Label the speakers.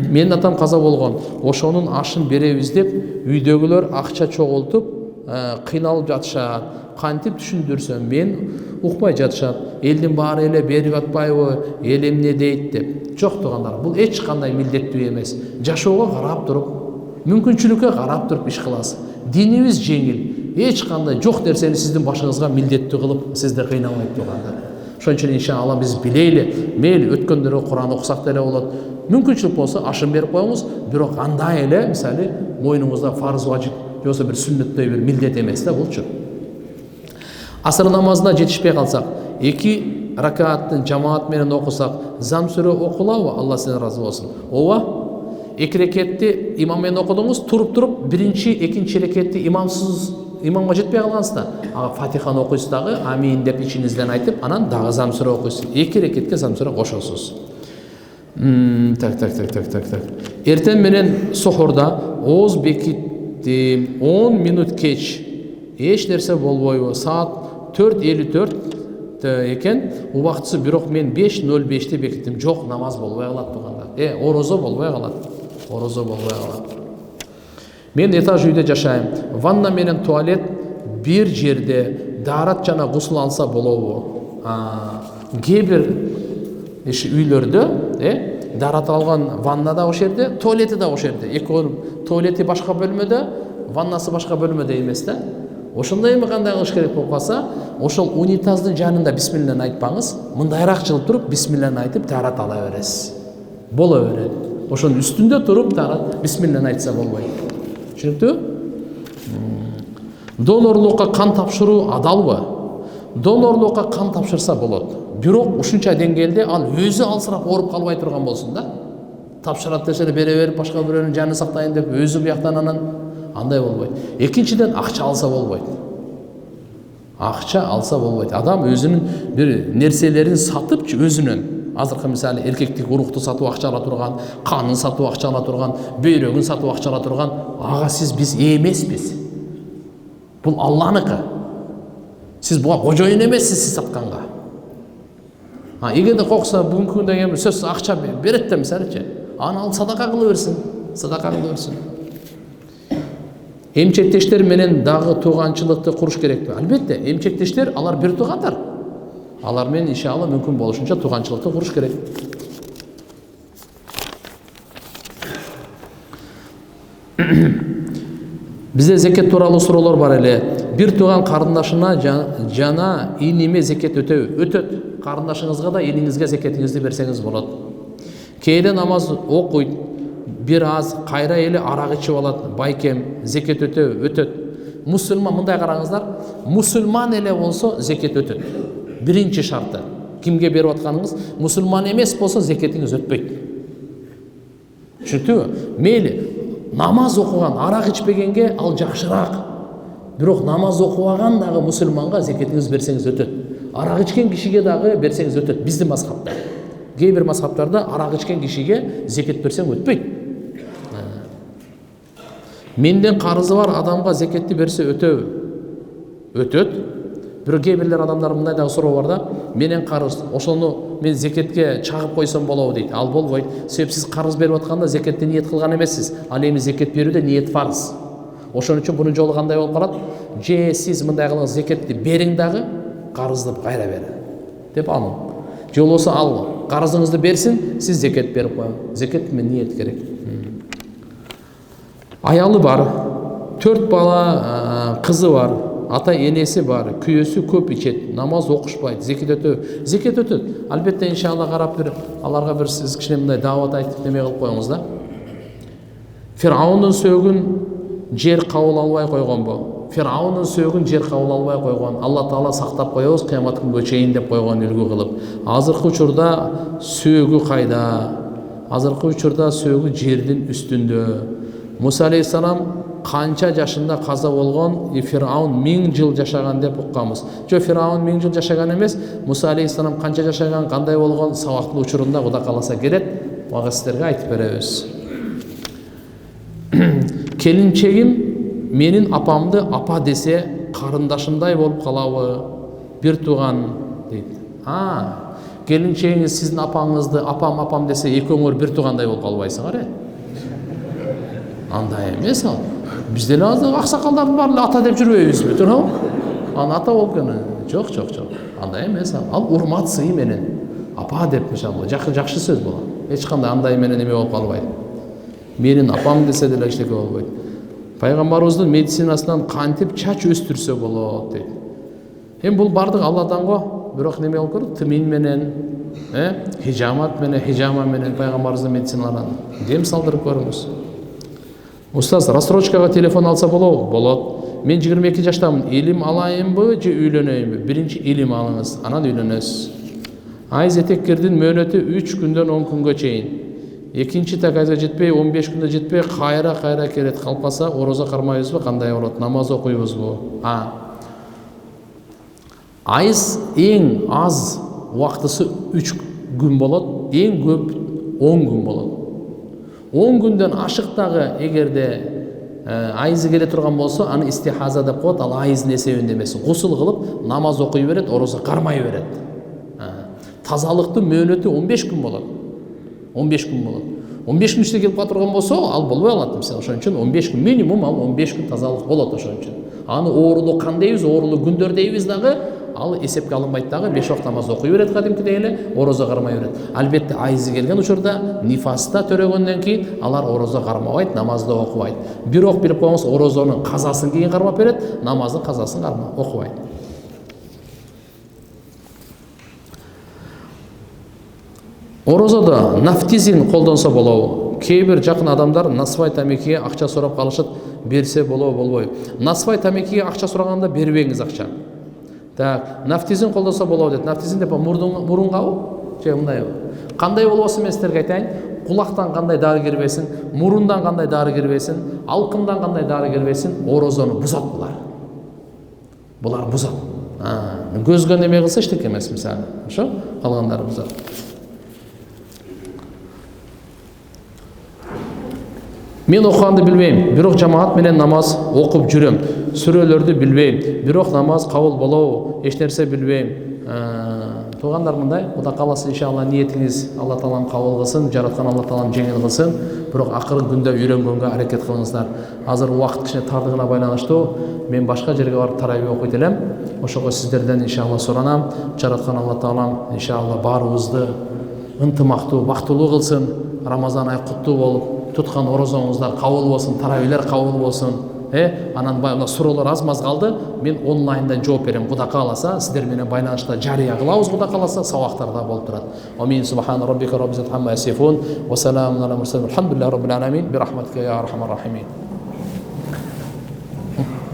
Speaker 1: Менин атам каза болгон. Ошонун ашын беребиз деп үйдөгүлөр акча чогултуп кыйналып жатышат. Кантип түшүндүрсөм, мен укпай жатышат. Элдин баары эле берип атпайбы, эл эмне дейт деп. Жок туугандар, бул эч кандай милдеттүү эмес. Жашоого карап туруп, мүмкүнчүлүккө карап туруп иш кыласыз. Динибиз жеңил. Эч кандай жок нерсени сиздин башыңызга милдеттүү кылып, сизди кыйнабайт туугандар. Ошон үчүн иншалла биз билейли, мейли өткөндөргө Кур'ан окусак деле болот. Мүмкүнчүлүк болсо ашын берип коюңуз, бирок андай эле, мисалы, мойнуңузда фарз важип, жоксо бир сүннөттөй бир милдет эмес да булчу. Асыр намазына жетишпей калсак, 2 ракааттын жамаат менен окусак, зам сүрө окулабы? Алла сизден разы болсун. Ооба. 2 рекетти имам менен окудуңуз, туруп, биринчи, экинчи рекетти имамга жетпей калгансызда, ага Фатиханы окуйсуз дагы, амин деп ичиңизден айтып, анан дагы зам сүрө окуйсуз. 2 рекетке зам сүрө кошосуз. Так. Эртең менен сохорда ооз бекиттим, 10 минут кеч. Эч нерсе болбойбу. Саат 4:54 экен, убактысы, бирок мен 5:05 бекиттим. Жок, намаз болбой калат туугандар. Орозо болбой калат. Мен этаж үйдө жашайм. Ванна менен туалет бир жерде. Дарат жана гусул алса болобу? Кээ бир үйлөрдө, дарат алган ванна да ошол жерде, туалети да ошол жерде. Экөө туалети башка бөлмөдө, ваннасы башка бөлмөдө эмес да. Ошондой эми кандай кылыш керек болуп калса, ошол унитаздын жанында бисмиллахын айтпаңыз, мындайраак жылып туруп бисмиллахын айтып дарат ала бересиз. Боло берет. Ошонун үстүндө туруп дарат бисмиллахын айтса болбойт. Түшүнүктүбү? Донорлукка кан тапшыруу адалбы? Донорлукка кан тапшырса болот. Бирок ушунча деңгээлде ал өзү алсырап ооруп калбай турган болсун да. Тапшырат десе бере берип башка бирөөнүн жанын сактайын деп өзү бияктан анан андай болбойт. Экинчиден акча алса болбойт. Адам өзүнүн бир нерселерин сатып өзүнөн, азыркы мисалы эркектик урукту сатып акча ала турган, канын сатып акча ала турган, бөйрөгүн сатып акча ала турган, ага биз эмеспиз. Бул Алланыкы. Сиз буга кожоюн эмессиз сиз сатканга. Эгерде кокса бүгүнкү күндө эми сөз акча берет да мисалычы, аны алып садака кыла берсин. Эмчектештер менен дагы тууганчылыкты куруш керекпи? Албетте, эмчектештер алар бир туугандар. Алар менен иншалла мүмкүн болушунча тууганчылыкты куруш керек. Бизде зекет тууралуу суроолор бар эле. Бир тууган карындашына жана иниме зекет өтөт. Карындашыңызга да иниңизге зекетиңизди берсеңиз болот. Кээде намаз окуйт, бир аз кайра эле арак ичип алат, байкем, зекет өтөт. Мусулман, мындай караңыздар, мусулман эле болсо зекет өтөт. Биринчи шарты. Кимге берип атканыңыз, мусулман эмес болсо зекетиңиз өтпөйт. Түшүнүктүбү? Мейли, намаз окуган, арак ичпегенге ал жакшыраак. Бирок намаз окубаган дагы мусулманга зекетиңиз берсеңиз өтөт. Арак ичкен кишиге дагы берсеңиз өтөт. Биздин мазхабта. Кээ бир мазхабтарда арак ичкен кишиге зекет берсең өтпөйт. Менден карызы бар адамга зекетти берсе өтөбү? Өтөт. Бирок кээ бирлер адамдар мындай дагы суроо бар да, менен карыз, ошону мен зекетке чагып койсом болобу дейт. Ал болбойт. Себеп сиз карыз берип атканда зекетти ниет кылган эмессиз. Ал эми зекет берүүдө ниет фарз. Ошон үчүн бунун жолу кандай болуп калат? Же сиз мындай кылыңыз, зекетти бериң дагы, карызды кайра бер деп алың. Же болбосо ал карызыңызды берсин, сиз зекет берип коюң. Зекет менен ниет керек. Аялы бар, 4 бала кызы бар, ата энеси бар, күйөөсү көп ичет, намаз окушпайт, зекет өтөт. Албетте иншалла карап бир аларга бир сиз кичине мындай даават айтып неме кылып коюңуз да. Фираундун сөөгүн жер кабыл албай койгонбу? Фираундун сөөгүн жер кабыл албай койгон. Алла Таала сактап коебуз кыямат күнгө чейин деп койгон үлгү кылып. Азыркы учурда сөөгү кайда? Азыркы учурда сөөгү жердин үстүндө. Муса алейхиссалам канча жашында каза болгон? Фираун 1000 жыл жашаган деп укканбыз. Жо, Фираун 1000 жыл жашаган эмес. Муса алейхиссалам канча жашаган, кандай болгон сабактуу учурунда Кудай кааласа келет, ага сиздерге айтып беребиз. Келинчегим менин апамды апа десе карындашымдай болуп калабы? Бир тууган дейт. келіншегіңіз сіздің апаңызды апам десе екеуіңер бір туғандай болып қалбайсыңар, андай емес ал. Бізде ақсақалдардың барлығы ата деп жүрбейбіз бе, тура? Ана ата болып кені. Жоқ. Андай емес ал. Ал урмат сый менен апа деп мысалы жақсы сөз болады. Ешқандай андай менен неме болып қалбайды. Менің апам десе де ештеңе болбайды. Пайғамбарымыздың медицинасынан кантип чач өстүрсө болот дейт. Эми бул бардык Алладан го, бирок неме болуп көрөт, тымин менен, хижама менен пайгамбарыбыздын медициналарынан дем салдырып көрүңүз. Устаз, рассрочкага телефон алса болобу? Болот. Мен 22 жаштамын. Илим алайынбы же үйлөнөйүнбү? Биринчи илим алыңыз, анан үйлөнөсүз. Айыз этеккердин мөөнөтү 3 күндөн 10 күнгө чейин. Экинчи такайга жетпей, 15 күндө жетпей, кайра келет. Калпаса, орозо кармайбызбы, кандай болот? Намаз окуйбузбу? Айыз эң аз убактысы 3 күн болот, эң көп 10 күн болот. 10 күндөн ашыктагы эгерде айызы келе турган болсо, аны истихаза деп коет, ал айыздын эсебинде эмес. Гусул кылып, намаз окуй берет, орозо кармай берет. Тазалыктын мөөнөтү 15 күн болот. 15 күн болот. 15 күн ичинде келип калган болсо, ал болбой калат. Мисалы ошон үчүн 15 күн минимум, ал 15 күн тазалык болот ошон үчүн. Аны оорулуу кан дейбиз, оорулуу күндөр дейбиз дагы, ал эсепке алынбайт дагы, 5 вакыт намаз окуй берет кадимкидей эле, орозо кармай берет. Албетте айызы келген учурда, нифаста төрөгөндөн кийин алар орозо кармабайт, намазды окубайт. Бирок билип коюңуз, орозонун казасын кийин кармап берет, намаздын казасын окубайт. Орозодо нафтизин колдонсо болобу? Кээ бир жакын адамдар насвай тамекиге акча сурап калышат, берсе болобу, болбойбу? Насвай тамекиге акча сураганда бербеңиз акча. Так, нафтизин колдонсо болобу дейт. Нафтизин деп мурунгабы? Же мындайбы? Кандай болбосун мен силерге айтайын? Кулактан кандай дары кирбесин, мурундан кандай дары кирбесин, алкымдан кандай дары кирбесин, орозону бузат булар. Булар бузат. Көзгө неме кылса эчтеке эмес мисалы. Ошо калгандары бузат. Мен окуганды билбейм, бирок жамаат менен намаз окуп жүрөм. Сүрөлөрдү билбейм, бирок намаз кабыл болобу, эч нерсе билбейм. Туугандар мындай, Кудай кааласа иншалла ниетиңиз Алла Таалам кабыл кылсын, жараткан Алла Таалам жеңил кылсын. Бирок акыркы күндө үйрөнгөнгө аракет кылыңыздар. Азыр убакыт кичине тардыгына байланыштуу, мен башка жерге барып тарайбы окуйт элем. Ошого сиздерден иншалла суранам. Жараткан Алла Таалам иншалла баарыбызды ынтымактуу, бактылуу кылсын. Рамазан ай куттуу болуп, туткан орозоңуздар кабыл болсун, тарабилер кабыл болсун. Анан баягы суроолор аз-маз калды. Мен онлайндан жооп берем. Кудай кааласа, сиздер менен байланышта жарыя кылабыз. Кудай кааласа, сабактарда болуп турат. Амин. Субхана раббика раббил иzzati амма ясифун ва саламун алал мурсалин. Алхамдулиллахи раббил аламин. Бирахматика я архамар рахимин.